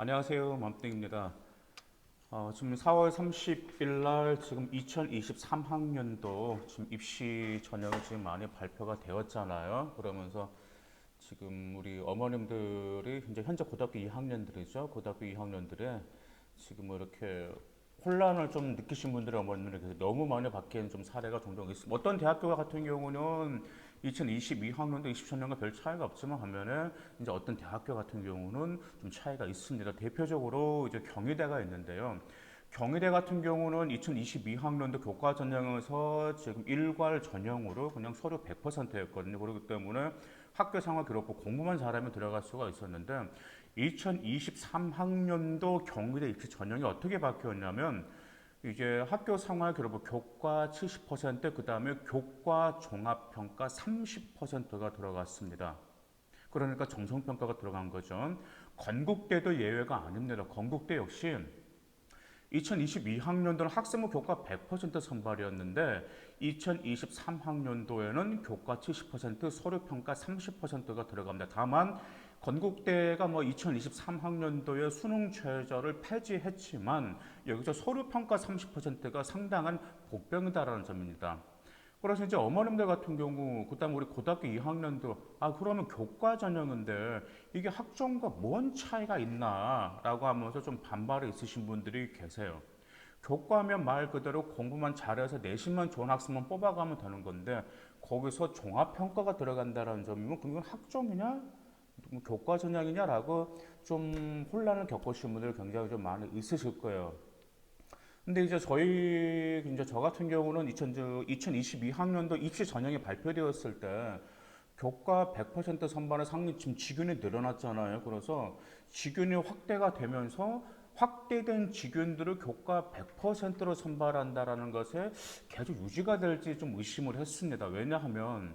안녕하세요. 맘땡입니다. 지금 4월 30일 날 지금 2023학년도 지금 입시 전형이 지금 많이 발표가 되었잖아요. 그러면서 지금 우리 어머님들이 이제 현재 고등학교 2학년들이죠. 고등학교 2학년들의 지금 뭐 이렇게 혼란을 좀 느끼신 분들의 어머님들이 너무 많이 바뀐 좀 사례가 종종 있습니다. 어떤 대학교 같은 경우는 2022학년도 23년과 별 차이가 없지만 반면에 이제 어떤 대학교 같은 경우는 좀 차이가 있습니다. 대표적으로 이제 경희대가 있는데요. 경희대 같은 경우는 2022학년도 교과 전형에서 지금 일괄 전형으로 그냥 서류 100%였거든요. 그렇기 때문에 학교 생활 기록부 공부만 잘하면 들어갈 수가 있었는데 2023학년도 경희대 입시 전형이 어떻게 바뀌었냐면 이제 학교 생활 기록부 교과 70%, 그 다음에 교과 종합평가 30%가 들어갔습니다. 그러니까 정성평가가 들어간 거죠. 건국대도 예외가 아닙니다. 건국대 역시 2022학년도는 학생부 교과 100% 선발이었는데 2023학년도에는 교과 70%, 서류평가 30%가 들어갑니다. 다만 건국대가 뭐 2023학년도에 수능 최저를 폐지했지만 여기서 서류평가 30%가 상당한 복병이다라는 점입니다. 그래서 이제 어머님들 같은 경우, 그다음 우리 고등학교 2학년도, 그러면 교과 전형인데 이게 학종과 뭔 차이가 있나라고 하면서 좀 반발이 있으신 분들이 계세요. 교과하면 말 그대로 공부만 잘해서 내신만 좋은 학생만 뽑아가면 되는 건데 거기서 종합평가가 들어간다는 점이면 그건 학종이냐? 교과 전형이냐라고 좀 혼란을 겪으신 분들 굉장히 좀 많이 있으실 거예요. 근데 이제 이제 저 같은 경우는 2022학년도 입시 전형이 발표되었을 때 교과 100% 선발의 상위 지금 직윤이 늘어났잖아요. 그래서 직윤이 확대가 되면서 확대된 직윤들을 교과 100%로 선발한다라는 것에 계속 유지가 될지 좀 의심을 했습니다. 왜냐하면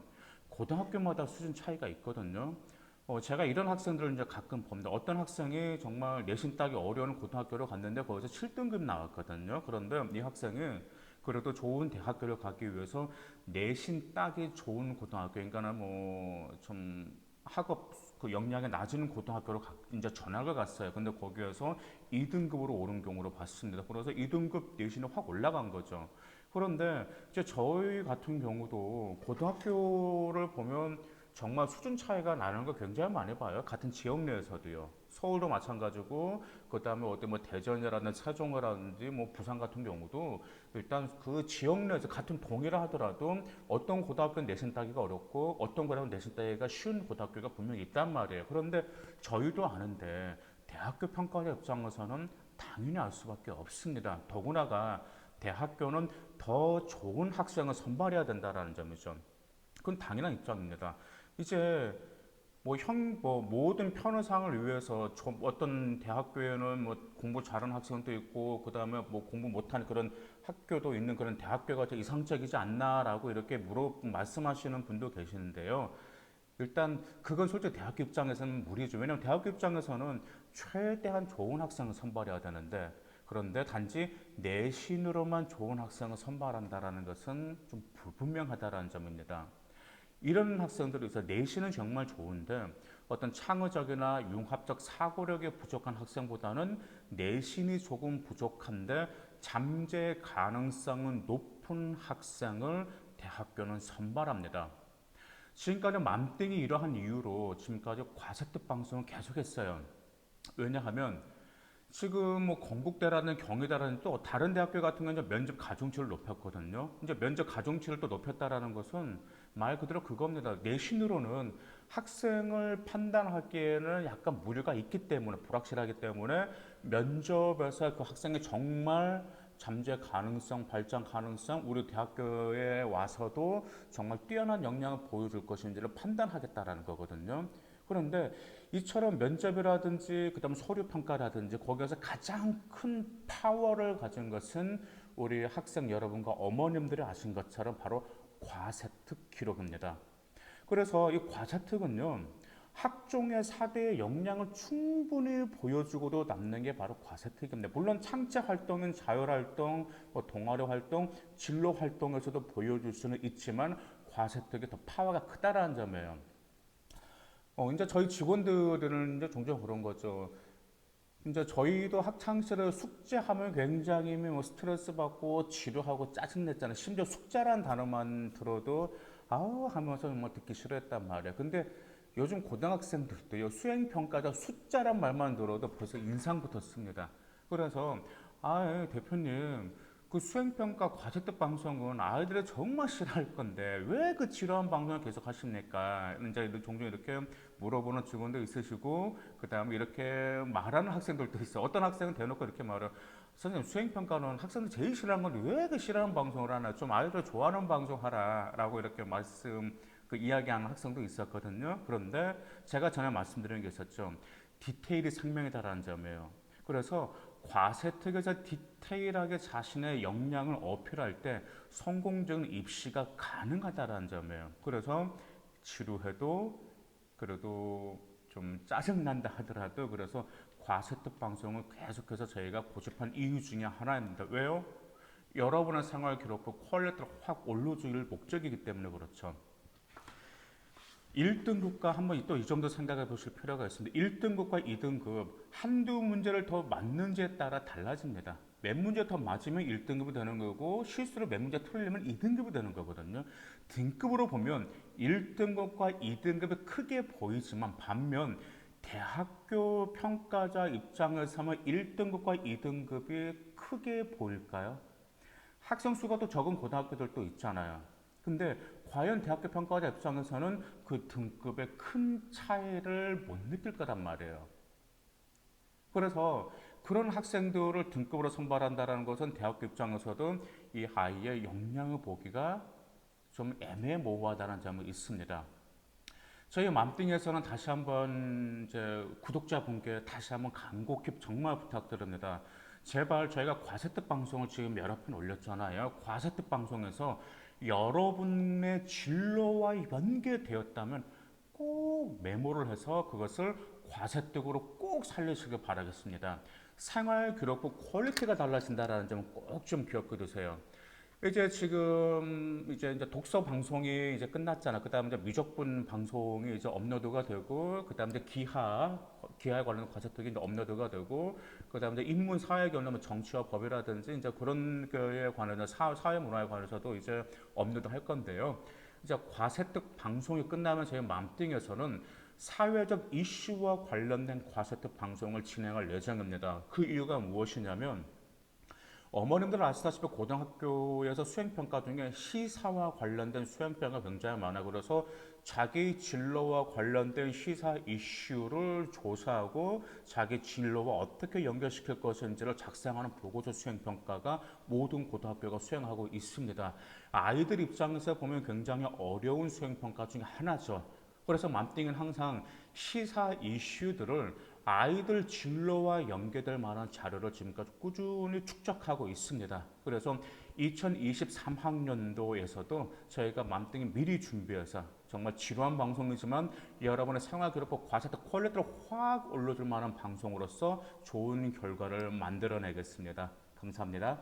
고등학교마다 수준 차이가 있거든요. 제가 이런 학생들을 이제 가끔 봅니다. 어떤 학생이 정말 내신 따기 어려운 고등학교를 갔는데 거기서 7등급 나왔거든요. 그런데 이 학생이 그래도 좋은 대학교를 가기 위해서 내신 따기 좋은 고등학교, 그러니까는 뭐좀 학업 그 역량이 낮은 고등학교로 이제 전학을 갔어요. 근데 거기에서 2등급으로 오른 경우로 봤습니다. 그래서 2등급 내신이 확 올라간 거죠. 그런데 이제 저희 같은 경우도 고등학교를 보면 정말 수준 차이가 나는 거 굉장히 많이 봐요. 같은 지역 내에서도요. 서울도 마찬가지고, 그 다음에 어디 뭐 대전이라든지 세종이라든지 뭐 부산 같은 경우도 일단 그 지역 내에서 같은 동이라 하더라도 어떤 고등학교는 내신 따기가 어렵고 어떤 고등학교는 내신 따기가 쉬운 고등학교가 분명히 있단 말이에요. 그런데 저희도 아는데 대학교 평가의 입장에서는 당연히 알 수밖에 없습니다. 더구나가 대학교는 더 좋은 학생을 선발해야 된다는 점이죠. 그건 당연한 입장입니다. 이제 모든 편의상을 위해서 어떤 대학교에는 뭐 공부 잘하는 학생도 있고 그 다음에 뭐 공부 못하는 그런 학교도 있는 그런 대학교가 더 이상적이지 않나라고 이렇게 말씀하시는 분도 계시는데요. 일단 그건 솔직히 대학교 입장에서는 무리죠. 왜냐하면 대학교 입장에서는 최대한 좋은 학생을 선발해야 되는데 그런데 단지 내신으로만 좋은 학생을 선발한다라는 것은 좀 불분명하다라는 점입니다. 이런 학생들이 있어 내신은 정말 좋은데 어떤 창의적이나 융합적 사고력이 부족한 학생보다는 내신이 조금 부족한데 잠재 가능성은 높은 학생을 대학교는 선발합니다. 지금까지 맘땡이 이러한 이유로 지금까지 과세특 방송을 계속했어요. 왜냐하면 지금 뭐 건국대라는 경희대라는 또 다른 대학교 같은 경우는 면접 가중치를 높였거든요. 이제 면접 가중치를 또 높였다라는 것은 말 그대로 그겁니다. 내신으로는 학생을 판단하기에는 약간 무리가 있기 때문에 불확실하기 때문에 면접에서 그 학생이 정말 잠재 가능성, 발전 가능성, 우리 대학교에 와서도 정말 뛰어난 역량을 보여줄 것인지를 판단하겠다라는 거거든요. 그런데 이처럼 면접이라든지 그다음 서류 평가라든지 거기에서 가장 큰 파워를 가진 것은 우리 학생 여러분과 어머님들이 아신 것처럼 바로 과세특 기록입니다. 그래서 이 과세특은요. 학종의 4대의 역량을 충분히 보여주고도 남는 게 바로 과세특입니다. 물론 창제 활동은 자율 활동, 뭐 동아리 활동, 진로 활동에서도 보여줄 수는 있지만 과세특이 더 파워가 크다라는 점이에요. 이제 저희 직원들은 이제 종종 그런 거죠. 이제 저희도 학창 시절에 숙제하면 굉장히 뭐 스트레스 받고 지루하고 짜증냈잖아요. 심지어 숙제란 단어만 들어도 아우 하면서 뭐 듣기 싫어했단 말이에요. 근데 요즘 고등학생들도요, 수행평가자 숫자란 말만 들어도 벌써 인상 붙었습니다. 그래서 대표님, 그 수행평가 과제특 방송은 아이들이 정말 싫어할 건데 왜 그 지루한 방송을 계속 하십니까? 이제 종종 이렇게 물어보는 직원도 있으시고, 그 다음에 이렇게 말하는 학생들도 있어. 어떤 학생은 대놓고 이렇게 말해요. 선생님, 수행평가는 학생들 제일 싫어하는 건데 왜 그 싫어하는 방송을 하나? 좀 아이들 좋아하는 방송 하라라고 이렇게 이야기하는 학생도 있었거든요. 그런데 제가 전에 말씀드린 게 있었죠. 디테일이 생명이다라는 점이에요. 그래서 과세특에서 디테일하게 자신의 역량을 어필할 때 성공적인 입시가 가능하다는 점이에요. 그래서 지루해도 그래도 좀 짜증난다 하더라도 그래서 과세특 방송을 계속해서 저희가 고집한 이유 중에 하나입니다. 왜요? 여러분의 생활 기록부 퀄리티를 확 올려줄 목적이기 때문에 그렇죠. 1등급과 한번 또 이 정도 생각해 보실 필요가 있습니다. 1등급과 2등급 한두 문제를 더 맞는지에 따라 달라집니다. 몇 문제 더 맞으면 1등급이 되는 거고 실수로 몇 문제 틀리면 2등급이 되는 거거든요. 등급으로 보면 1등급과 2등급이 크게 보이지만 반면 대학교 평가자 입장에서는 1등급과 2등급이 크게 보일까요? 학생 수가 더 적은 고등학교들도 있잖아요. 근데 과연 대학교 평가자 입장에서는 그 등급의 큰 차이를 못 느낄 거란 말이에요. 그래서 그런 학생들을 등급으로 선발한다는 것은 대학교 입장에서도 이 아이의 역량을 보기가 좀 애매모호하다는 점이 있습니다. 저희 맘띵에서는 다시 한번 이제 구독자분께 다시 한번 간곡히 정말 부탁드립니다. 제발 저희가 과세특 방송을 지금 여러 편 올렸잖아요. 과세특 방송에서 여러분의 진로와 연계되었다면 꼭 메모를 해서 그것을 과세특으로 꼭 살리시길 바라겠습니다. 생활 기록부 퀄리티가 달라진다는 점 꼭 좀 기억해 두세요. 이제 지금 이제 독서 방송이 이제 끝났잖아. 그다음에 이제 미적분 방송이 이제 업로드가 되고, 그다음에 이제 기하에 관련된 과제들이 이제 업로드가 되고, 그다음에 이제 인문 사회 경험 정치와 법이라든지 이제 그런 거에 관해서 사회 문화에 관해서도 이제 업로드 할 건데요. 이제 과세특 방송이 끝나면 저희 맘띵에서는 사회적 이슈와 관련된 과세특 방송을 진행할 예정입니다. 그 이유가 무엇이냐면 어머님들 아시다시피 고등학교에서 수행평가 중에 시사와 관련된 수행평가 굉장히 많아. 그래서 자기 진로와 관련된 시사 이슈를 조사하고 자기 진로와 어떻게 연결시킬 것인지를 작성하는 보고서 수행평가가 모든 고등학교가 수행하고 있습니다. 아이들 입장에서 보면 굉장히 어려운 수행평가 중에 하나죠. 그래서 맘띵은 항상 시사 이슈들을 아이들 진로와 연계될 만한 자료를 지금까지 꾸준히 축적하고 있습니다. 그래서 2023학년도에서도 저희가 맘땡이 미리 준비해서 정말 지루한 방송이지만 여러분의 생활기록부 과세특 퀄리티를 확 올려줄 만한 방송으로서 좋은 결과를 만들어내겠습니다. 감사합니다.